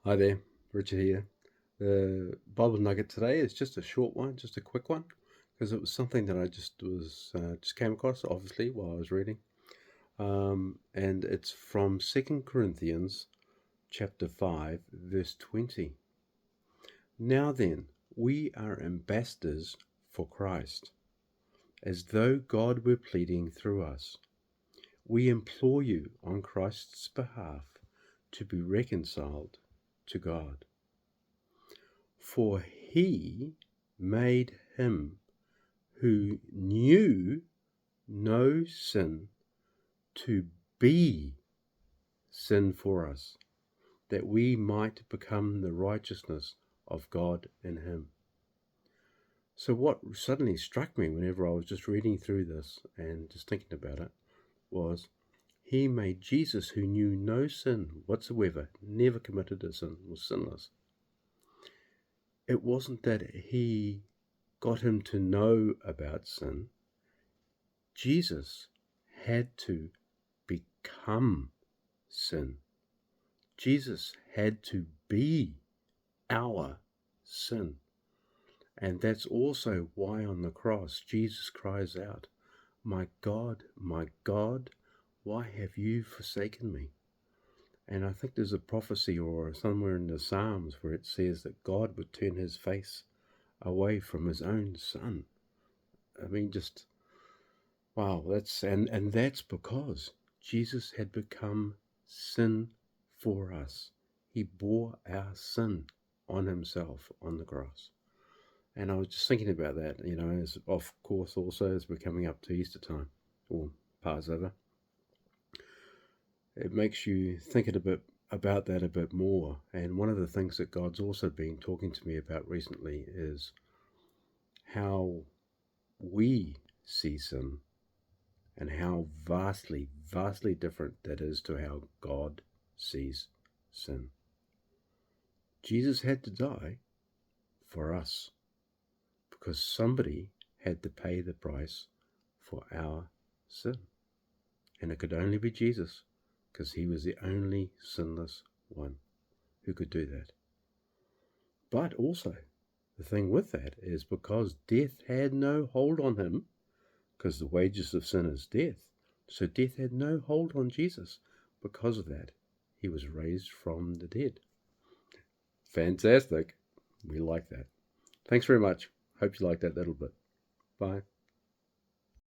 Hi there, Richard here. The Bible Nugget today is just a short one, just a quick one, because it was something that I just came across, obviously, while I was reading, and it's from 2 Corinthians chapter 5, verse 20. Now then, we are ambassadors for Christ, as though God were pleading through us. We implore you on Christ's behalf to be reconciled to God. For he made him who knew no sin to be sin for us, that we might become the righteousness of God in him. So what suddenly struck me whenever I was just reading through this and just thinking about it was he made Jesus, who knew no sin whatsoever, never committed a sin, was sinless. It wasn't that he got him to know about sin. Jesus had to become sin. Jesus had to be our sin. And that's also why on the cross Jesus cries out, my God, why have you forsaken me? And I think there's a prophecy or somewhere in the Psalms where it says that God would turn his face away from his own son. I mean, just wow, and that's because Jesus had become sin for us. He bore our sin on himself on the cross. And I was just thinking about that, as of course also as we're coming up to Easter time or Passover. It makes you think about that a bit more. And one of the things that God's also been talking to me about recently is how we see sin and how vastly, vastly different that is to how God sees sin. Jesus had to die for us because somebody had to pay the price for our sin. And it could only be Jesus because he was the only sinless one who could do that. But also, the thing with that is because death had no hold on him, because the wages of sin is death. So death had no hold on Jesus. Because of that, he was raised from the dead. Fantastic. We like that. Thanks very much. Hope you like that little bit. Bye.